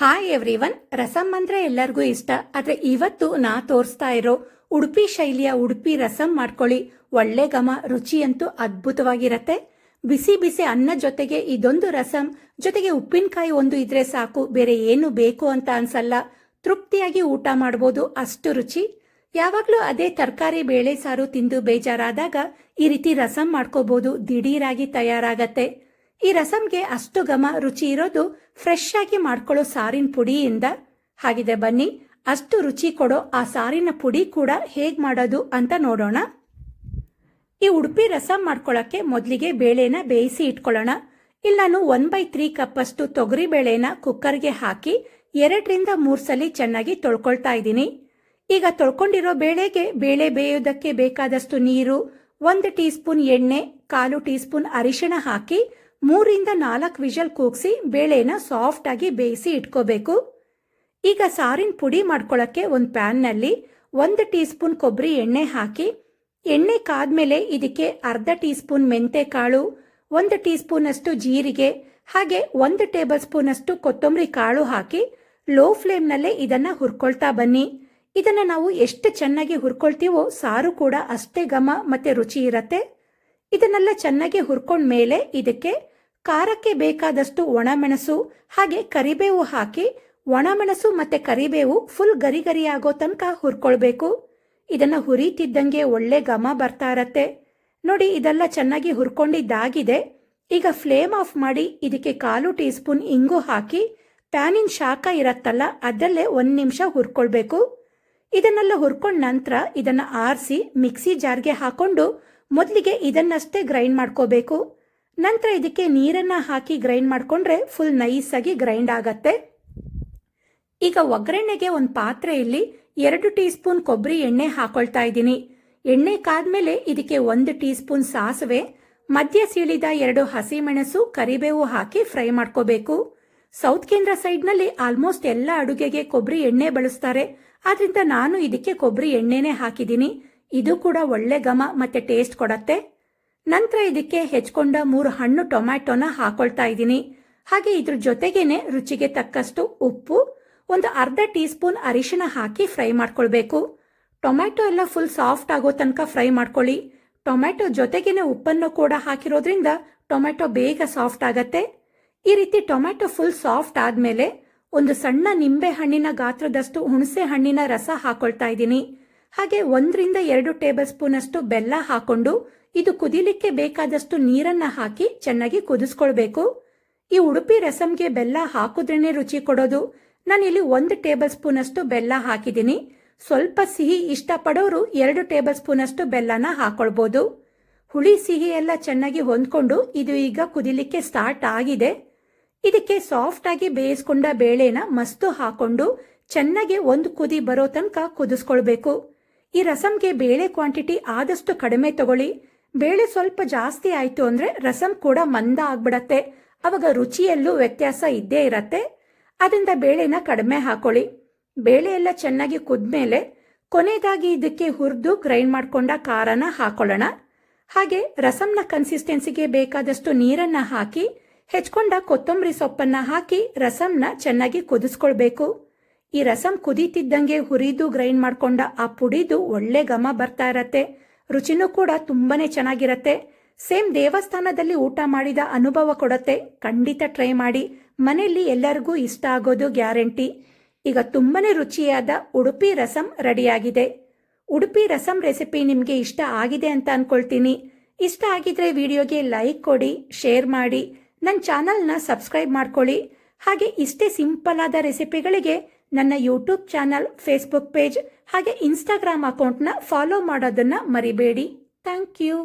Hi everyone. Rasam ಅಂದ್ರೆ ಎಲ್ಲರಿಗೂ ಇಷ್ಟ. ಆದ್ರೆ ಇವತ್ತು ನಾ ತೋರಿಸ್ತಾ ಇರೋ ಉಡುಪಿ ಶೈಲಿಯ ಉಡುಪಿ ರಸಂ ಮಾಡ್ಕೊಳ್ಳಿ. ಒಳ್ಳೆ ಘಮ, ರುಚಿಯಂತೂ ಅದ್ಭುತವಾಗಿರತ್ತೆ. ಬಿಸಿ ಬಿಸಿ ಅನ್ನ ಜೊತೆಗೆ ಇದೊಂದು ರಸಂ ಜೊತೆಗೆ ಉಪ್ಪಿನಕಾಯಿ ಒಂದು ಇದ್ರೆ ಸಾಕು, ಬೇರೆ ಏನು ಬೇಕು ಅಂತ ಅನ್ಸಲ್ಲ. ತೃಪ್ತಿಯಾಗಿ ಊಟ ಮಾಡ್ಬೋದು, ಅಷ್ಟು ರುಚಿ. ಯಾವಾಗ್ಲೂ ಅದೇ ತರಕಾರಿ ಬೇಳೆ ಸಾರು ತಿಂದು ಬೇಜಾರಾದಾಗ ಈ ರೀತಿ ರಸಂ ಮಾಡ್ಕೋಬಹುದು, ದಿಢೀರಾಗಿ ತಯಾರಾಗತ್ತೆ. ಈ ರಸಂಗೆ ಅಷ್ಟು ಘಮ, ರುಚಿ ಇರೋದು ಫ್ರೆಶ್ ಆಗಿ ಮಾಡ್ಕೊಳ್ಳೋ ಸಾರಿನ ಪುಡಿಯಿಂದ. ಹಾಗಿದೆ ಬನ್ನಿ, ಅಷ್ಟು ರುಚಿ ಕೊಡೋ ಆ ಸಾರಿನ ಪುಡಿ ಕೂಡ ಹೇಗ್ ಮಾಡೋದು ಅಂತ ನೋಡೋಣ. ಈ ಉಡುಪಿ ರಸಂ ಮಾಡ್ಕೊಳ್ಳೋಕ್ಕೆ ಮೊದಲಿಗೆ ಬೇಳೆನ ಬೇಯಿಸಿ ಇಟ್ಕೊಳ್ಳೋಣ. ಇಲ್ಲಿ ನಾನು 1/3 ಕಪ್ ಅಷ್ಟು ತೊಗರಿ ಬೇಳೆನ ಕುಕ್ಕರ್ಗೆ ಹಾಕಿ 2-3 ಸಲ ಚೆನ್ನಾಗಿ ತೊಳ್ಕೊಳ್ತಾ ಇದ್ದೀನಿ. ಈಗ ತೊಳ್ಕೊಂಡಿರೋ ಬೇಳೆಗೆ ಬೇಳೆ ಬೇಯೋದಕ್ಕೆ ಬೇಕಾದಷ್ಟು ನೀರು, 1 ಟೀ ಸ್ಪೂನ್ ಎಣ್ಣೆ, 1/4 ಟೀ ಸ್ಪೂನ್ ಅರಿಶಿಣ ಹಾಕಿ 3-4 ವಿಷಲ್ ಕೂಗಿಸಿ ಬೇಳೆನ ಸಾಫ್ಟ್ ಆಗಿ ಬೇಯಿಸಿ ಇಟ್ಕೋಬೇಕು. ಈಗ ಸಾರಿನ ಪುಡಿ ಮಾಡ್ಕೊಳ್ಳೋಕ್ಕೆ ಒಂದು ಪ್ಯಾನ್ನಲ್ಲಿ 1 ಟೀ ಸ್ಪೂನ್ ಕೊಬ್ಬರಿ ಎಣ್ಣೆ ಹಾಕಿ, ಎಣ್ಣೆ ಕಾದ್ಮೇಲೆ ಇದಕ್ಕೆ 1/2 ಟೀ ಸ್ಪೂನ್ ಮೆಂತೆ ಕಾಳು, 1 ಟೀ ಸ್ಪೂನ್ ಅಷ್ಟು ಜೀರಿಗೆ, ಹಾಗೆ 1 ಟೇಬಲ್ ಸ್ಪೂನ್ ಅಷ್ಟು ಕೊತ್ತಂಬರಿ ಕಾಳು ಹಾಕಿ ಲೋ ಫ್ಲೇಮ್ನಲ್ಲೇ ಇದನ್ನ ಹುರ್ಕೊಳ್ತಾ ಬನ್ನಿ. ಇದನ್ನ ನಾವು ಎಷ್ಟು ಚೆನ್ನಾಗಿ ಹುರ್ಕೊಳ್ತೀವೋ ಸಾರು ಕೂಡ ಅಷ್ಟೇ ಘಮ ಮತ್ತೆ ರುಚಿ ಇರತ್ತೆ. ಇದನ್ನೆಲ್ಲ ಚೆನ್ನಾಗಿ ಹುರ್ಕೊಂಡ್ಮೇಲೆ ಇದಕ್ಕೆ ಖಾರಕ್ಕೆ ಬೇಕಾದಷ್ಟು ಒಣಮೆಣಸು ಹಾಗೆ ಕರಿಬೇವು ಹಾಕಿ, ಒಣಮೆಣಸು ಮತ್ತೆ ಕರಿಬೇವು ಫುಲ್ ಗರಿ ಗರಿ ಆಗೋ ತನಕ ಹುರ್ಕೊಳ್ಬೇಕು. ಇದನ್ನ ಹುರಿತಿದ್ದಂಗೆ ಒಳ್ಳೆ ಘಮ ಬರ್ತಾ ಇರತ್ತೆ. ನೋಡಿ, ಇದೆಲ್ಲ ಚೆನ್ನಾಗಿ ಹುರ್ಕೊಂಡಿದ್ದಾಗಿದೆ. ಈಗ ಫ್ಲೇಮ್ ಆಫ್ ಮಾಡಿ ಇದಕ್ಕೆ 1/4 ಟೀ ಸ್ಪೂನ್ ಇಂಗು ಹಾಕಿ ಪ್ಯಾನಿನ ಶಾಖ ಇರತ್ತಲ್ಲ ಅದರಲ್ಲೇ 1 ನಿಮಿಷ ಹುರ್ಕೊಳ್ಬೇಕು. ಇದನ್ನೆಲ್ಲ ಹುರ್ಕೊಂಡ ನಂತರ ಇದನ್ನ ಆರಿಸಿ ಮಿಕ್ಸಿ ಜಾರ್ಗೆ ಹಾಕೊಂಡು ಮೊದಲಿಗೆ ಇದನ್ನಷ್ಟೇ ಗ್ರೈಂಡ್ ಮಾಡ್ಕೋಬೇಕು. ನಂತರ ಇದಕ್ಕೆ ನೀರನ್ನ ಹಾಕಿ ಗ್ರೈಂಡ್ ಮಾಡ್ಕೊಂಡ್ರೆ ಫುಲ್ ನೈಸ್ ಆಗಿ ಗ್ರೈಂಡ್ ಆಗತ್ತೆ. ಈಗ ಒಗ್ಗರಣೆಗೆ ಒಂದು ಪಾತ್ರೆಯಲ್ಲಿ 2 ಟೀ ಸ್ಪೂನ್ ಕೊಬ್ಬರಿ ಎಣ್ಣೆ ಹಾಕೊಳ್ತಾ ಇದ್ದೀನಿ. ಎಣ್ಣೆ ಕಾದ್ಮೇಲೆ ಇದಕ್ಕೆ 1 ಟೀ ಸ್ಪೂನ್ ಸಾಸಿವೆ, ಮಧ್ಯ ಸೀಳಿದ 2 ಹಸಿಮೆಣಸು, ಕರಿಬೇವು ಹಾಕಿ ಫ್ರೈ ಮಾಡ್ಕೋಬೇಕು. ಸೌತ್ ಕೇಂದ್ರ ಸೈಡ್ನಲ್ಲಿ ಆಲ್ಮೋಸ್ಟ್ ಎಲ್ಲ ಅಡುಗೆಗೆ ಕೊಬ್ಬರಿ ಎಣ್ಣೆ ಬಳಸ್ತಾರೆ, ಆದ್ರಿಂದ ನಾನು ಇದಕ್ಕೆ ಕೊಬ್ಬರಿ ಎಣ್ಣೆನೇ ಹಾಕಿದ್ದೀನಿ. ಇದು ಕೂಡ ಒಳ್ಳೆ ಘಮ ಮತ್ತೆ ಟೇಸ್ಟ್ ಕೊಡತ್ತೆ. ನಂತರ ಇದಕ್ಕೆ ಹೆಚ್ಕೊಂಡ 3 ಹಣ್ಣು ಟೊಮ್ಯಾಟೊನ ಹಾಕೊಳ್ತಾ ಇದ್ದೀನಿ. ಹಾಗೆ ಇದ್ರ ಜೊತೆಗೇನೆ ರುಚಿಗೆ ತಕ್ಕಷ್ಟು ಉಪ್ಪು, 1/2 ಟೀ ಸ್ಪೂನ್ ಅರಿಶಿಣ ಹಾಕಿ ಫ್ರೈ ಮಾಡ್ಕೊಳ್ಬೇಕು. ಟೊಮ್ಯಾಟೊ ಎಲ್ಲ ಫುಲ್ ಸಾಫ್ಟ್ ಆಗೋ ತನಕ ಫ್ರೈ ಮಾಡ್ಕೊಳ್ಳಿ. ಟೊಮ್ಯಾಟೊ ಜೊತೆಗೇನೆ ಉಪ್ಪನ್ನು ಕೂಡ ಹಾಕಿರೋದ್ರಿಂದ ಟೊಮ್ಯಾಟೊ ಬೇಗ ಸಾಫ್ಟ್ ಆಗತ್ತೆ. ಈ ರೀತಿ ಟೊಮ್ಯಾಟೊ ಫುಲ್ ಸಾಫ್ಟ್ ಆದ್ಮೇಲೆ ಒಂದು ಸಣ್ಣ ನಿಂಬೆ ಹಣ್ಣಿನ ಗಾತ್ರದಷ್ಟು ಹುಣಸೆ ಹಣ್ಣಿನ ರಸ ಹಾಕೊಳ್ತಾ ಇದ್ದೀನಿ. ಹಾಗೆ 1-2 ಟೇಬಲ್ ಸ್ಪೂನ್ ಅಷ್ಟು ಬೆಲ್ಲ ಹಾಕೊಂಡು ಇದು ಕುದಿಲಿಕ್ಕೆ ಬೇಕಾದಷ್ಟು ನೀರನ್ನ ಹಾಕಿ ಚೆನ್ನಾಗಿ ಕುದಿಸ್ಕೊಳ್ಬೇಕು. ಈ ಉಡುಪಿ ರಸಂಗೆ ಬೆಲ್ಲ ಹಾಕುದ್ರೇನೆ ರುಚಿ ಕೊಡೋದು. ನಾನಿಲ್ಲಿ 1 ಟೇಬಲ್ ಸ್ಪೂನ್ ಅಷ್ಟು ಬೆಲ್ಲ ಹಾಕಿದ್ದೀನಿ. ಸ್ವಲ್ಪ ಸಿಹಿ ಇಷ್ಟಪಡೋರು 2 ಟೇಬಲ್ ಸ್ಪೂನ್ ಅಷ್ಟು ಬೆಲ್ಲನ ಹಾಕೊಳ್ಬೋದು. ಹುಳಿ ಸಿಹಿ ಎಲ್ಲ ಚೆನ್ನಾಗಿ ಹೊಂದ್ಕೊಂಡು ಇದು ಈಗ ಕುದಿಲಿಕ್ಕೆ ಸ್ಟಾರ್ಟ್ ಆಗಿದೆ. ಇದಕ್ಕೆ ಸಾಫ್ಟ್ ಆಗಿ ಬೇಯಿಸ್ಕೊಂಡ ಬೇಳೆನ ಮಸ್ತು ಹಾಕೊಂಡು ಚೆನ್ನಾಗಿ 1 ಕುದಿ ಬರೋ ತನಕ ಕುದಿಸ್ಕೊಳ್ಬೇಕು. ಈ ರಸಂಗೆ ಬೇಳೆ ಕ್ವಾಂಟಿಟಿ ಆದಷ್ಟು ಕಡಿಮೆ ತಗೊಳ್ಳಿ. ಬೇಳೆ ಸ್ವಲ್ಪ ಜಾಸ್ತಿ ಆಯ್ತು ಅಂದ್ರೆ ರಸಂ ಕೂಡ ಮಂದ ಆಗ್ಬಿಡತ್ತೆ, ಅವಾಗ ರುಚಿಯಲ್ಲೂ ವ್ಯತ್ಯಾಸ ಇದ್ದೇ ಇರತ್ತೆ. ಅದರಿಂದ ಬೇಳೆನ ಕಡಿಮೆ ಹಾಕೊಳ್ಳಿ. ಬೇಳೆ ಎಲ್ಲ ಚೆನ್ನಾಗಿ ಕುದ್ಮೇಲೆ ಕೊನೆಯದಾಗಿ ಇದಕ್ಕೆ ಹುರಿದು ಗ್ರೈಂಡ್ ಮಾಡ್ಕೊಂಡ ಖಾರನ ಹಾಕೊಳ್ಳೋಣ. ಹಾಗೆ ರಸಂನ ಕನ್ಸಿಸ್ಟೆನ್ಸಿಗೆ ಬೇಕಾದಷ್ಟು ನೀರನ್ನ ಹಾಕಿ ಹೆಚ್ಕೊಂಡ ಕೊತ್ತಂಬರಿ ಸೊಪ್ಪನ್ನ ಹಾಕಿ ರಸಂನ ಚೆನ್ನಾಗಿ ಕುದಿಸ್ಕೊಳ್ಬೇಕು. ಈ ರಸಂ ಕುದೀತಿದ್ದಂಗೆ ಹುರಿದು ಗ್ರೈಂಡ್ ಮಾಡ್ಕೊಂಡ ಆ ಪುಡಿದು ಒಳ್ಳೆ ಘಮ ಬರ್ತಾ ಇರತ್ತೆ. ರುಚಿನೂ ಕೂಡ ತುಂಬಾನೇ ಚೆನ್ನಾಗಿರತ್ತೆ. ಸೇಮ್ ದೇವಸ್ಥಾನದಲ್ಲಿ ಊಟ ಮಾಡಿದ ಅನುಭವ ಕೊಡತ್ತೆ. ಖಂಡಿತ ಟ್ರೈ ಮಾಡಿ, ಮನೆಯಲ್ಲಿ ಎಲ್ಲರಿಗೂ ಇಷ್ಟ ಆಗೋದು ಗ್ಯಾರಂಟಿ. ಈಗ ತುಂಬಾನೇ ರುಚಿಯಾದ ಉಡುಪಿ ರಸಂ ರೆಡಿಯಾಗಿದೆ. ಉಡುಪಿ ರಸಂ ರೆಸಿಪಿ ನಿಮಗೆ ಇಷ್ಟ ಆಗಿದೆ ಅಂತ ಅನ್ಕೊಳ್ತೀನಿ. ಇಷ್ಟ ಆಗಿದ್ರೆ ವಿಡಿಯೋಗೆ ಲೈಕ್ ಕೊಡಿ, ಶೇರ್ ಮಾಡಿ, ನನ್ನ ಚಾನಲ್ನ ಸಬ್ಸ್ಕ್ರೈಬ್ ಮಾಡ್ಕೊಳ್ಳಿ. ಹಾಗೆ ಇಷ್ಟೇ ಸಿಂಪಲ್ ಆದ ರೆಸಿಪಿಗಳಿಗೆ ನನ್ನ ಯೂಟ್ಯೂಬ್ ಚಾನಲ್, ಫೇಸ್ಬುಕ್ ಪೇಜ್ ಹಾಗೆ ಇನ್ಸ್ಟಾಗ್ರಾಮ್ ಅಕೌಂಟ್ನ ಫಾಲೋ ಮಾಡೋದನ್ನ ಮರಿಬೇಡಿ. Thank you.